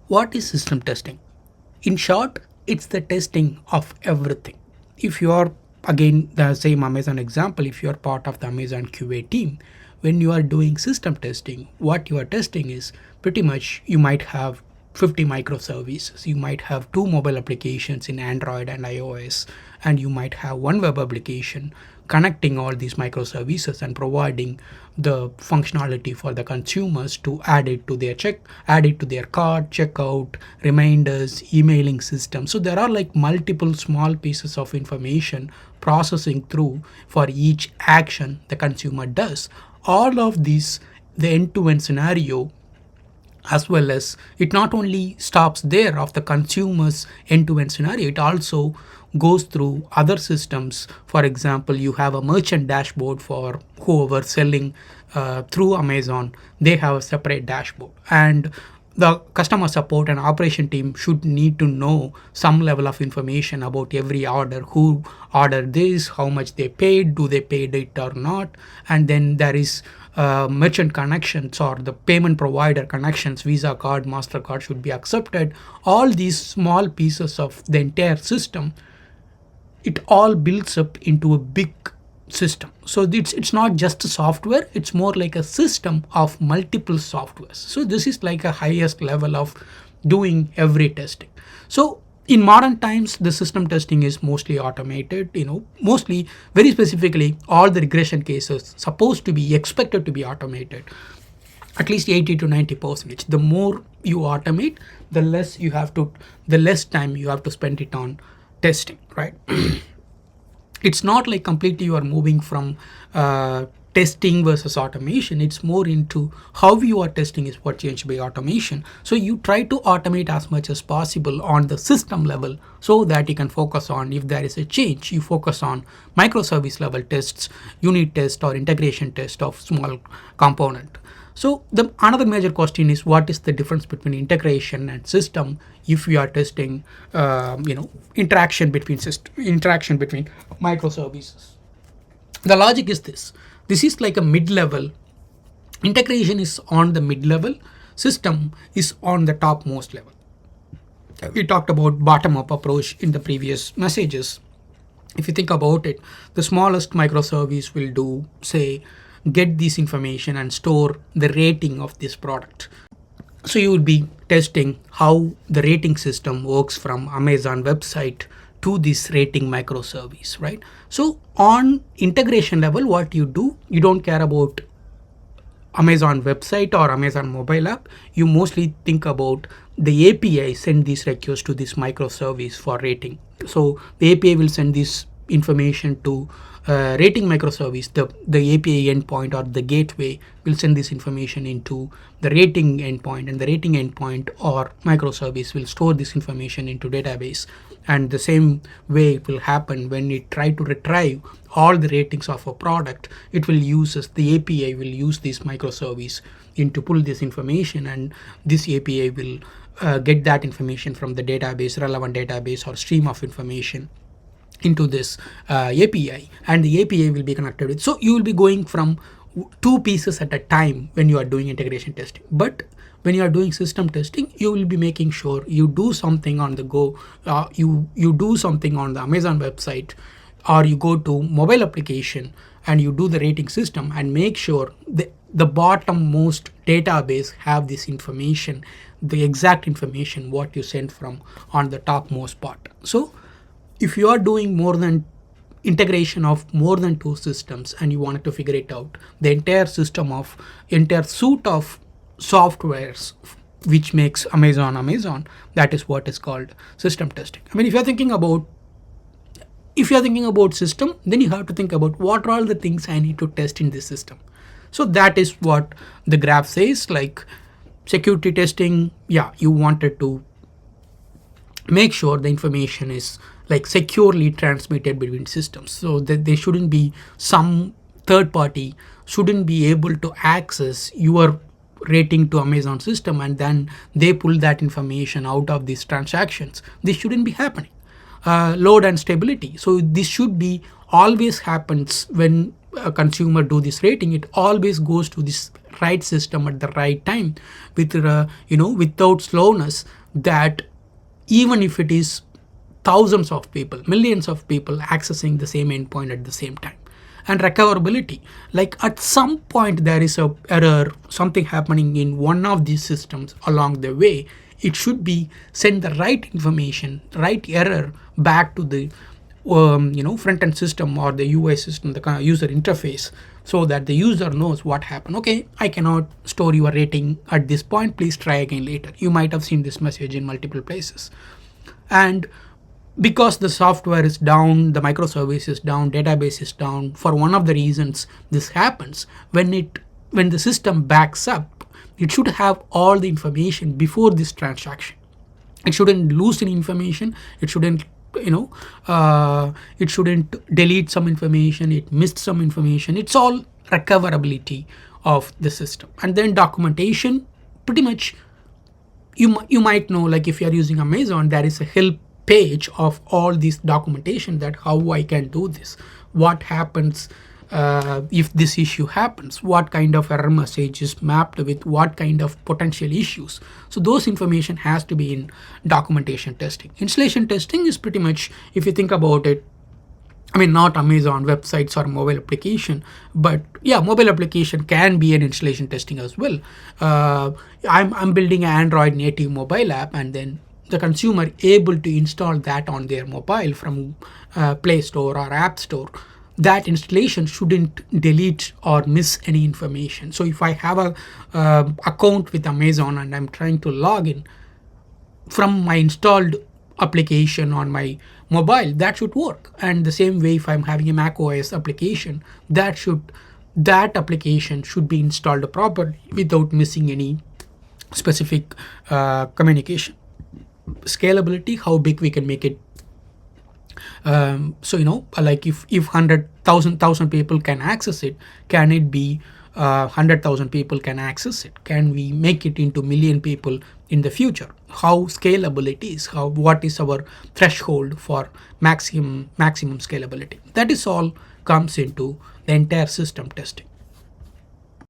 What is system testing? In short, it's the testing of everything. If you are, again, the same Amazon example, if you are part of the Amazon QA team, when you are doing system testing, what you are testing is pretty much you might have 50 microservices, you might have two mobile applications in Android and iOS, and you might have one web application connecting all these microservices and providing the functionality for the consumers to add it to their cart, checkout, reminders, emailing system. So there are like multiple small pieces of information processing through for each action the consumer does. All of these, the end-to-end scenario, as well as it not only stops there of the consumer's end-to-end scenario, it also goes through other systems. For example, you have a merchant dashboard for whoever selling through Amazon. They have a separate dashboard, and the customer support and operation team should need to know some level of information about every order, who ordered this, how much they paid, do they paid it or not. And then there is merchant connections or the payment provider connections, Visa card, MasterCard should be accepted. All these small pieces of the entire system, it all builds up into a big system. So it's not just a software, it's more like a system of multiple softwares. So this is like a highest level of doing every testing. So in modern times, the system testing is mostly automated, mostly, very specifically, all the regression cases supposed to be expected to be automated, at least 80 to 90%. The more you automate, the less time you have to spend it on testing, right? It's not like completely you are moving from testing versus automation. It's more into how you are testing is what changed by automation. So you try to automate as much as possible on the system level so that you can focus on, if there is a change, you focus on microservice level tests, unit test or integration test of small component. So the another major question is, what is the difference between integration and system if we are testing interaction between microservices? The logic is this is like a mid-level. Integration is on the mid-level, system is on the topmost level. We talked about bottom-up approach in the previous messages. If you think about it, the smallest microservice will do, say, get this information and store the rating of this product. So you will be testing how the rating system works from Amazon website to this rating microservice, right? So on integration level, what you do, you don't care about Amazon website or Amazon mobile app. You mostly think about the API send these requests to this microservice for rating. So the API will send this information to rating microservice. The API endpoint or the gateway will send this information into the rating endpoint, and the rating endpoint or microservice will store this information into database. And the same way it will happen when it try to retrieve all the ratings of a product. It will use the API will use this microservice to pull this information, and this API will get that information from the database, relevant database or stream of information into this API, and the API will be connected with. So you will be going from two pieces at a time when you are doing integration testing. But when you are doing system testing, you will be making sure you do something on the go. You do something on the Amazon website, or you go to mobile application and you do the rating system and make sure the bottommost database have this information, the exact information what you sent from on the topmost part. So if you are doing more than integration of more than two systems and you wanted to figure it out, the entire suite of softwares which makes Amazon, that is what is called system testing. I mean, if you're thinking about system, then you have to think about what are all the things I need to test in this system. So that is what the graph says. Like security testing, you wanted to make sure the information is like securely transmitted between systems, so that there shouldn't be some third party shouldn't be able to access your rating to Amazon system and then they pull that information out of these transactions. This shouldn't be happening. Load and stability, so this should be always happens when a consumer do this rating. It always goes to this right system at the right time with without slowness, that even if it is thousands of people, millions of people accessing the same endpoint at the same time. And recoverability, like at some point there is a error, something happening in one of these systems along the way, it should be send the right information, right error back to the front end system or the UI system, the user interface, so that the user knows what happened. Okay, I cannot store your rating at this point, please try again later. You might have seen this message in multiple places. And because the software is down, the microservice is down, database is down, for one of the reasons this happens, when the system backs up, it should have all the information before this transaction. It shouldn't lose any information. It shouldn't it shouldn't delete some information, it missed some information. It's all recoverability of the system. And then documentation, pretty much you might know, like if you are using Amazon, there is a help page of all this documentation, that how I can do this, what happens if this issue happens, what kind of error message is mapped with what kind of potential issues. So those information has to be in documentation testing. Installation testing is pretty much, if you think about it, I mean, not Amazon websites or mobile application, but yeah, mobile application can be an installation testing as well. I'm building an Android native mobile app, and then the consumer able to install that on their mobile from Play Store or App Store. That installation shouldn't delete or miss any information. So if I have a account with Amazon and I'm trying to log in from my installed application on my mobile, that should work. And the same way, if I'm having a Mac OS application, that application should be installed properly without missing any specific communication. Scalability, how big we can make it. Like if 100,000 people can access it, can it be 100,000 people can access it? Can we make it into million people in the future? How scalable it is? What is our threshold for maximum scalability? That is all comes into the entire system testing.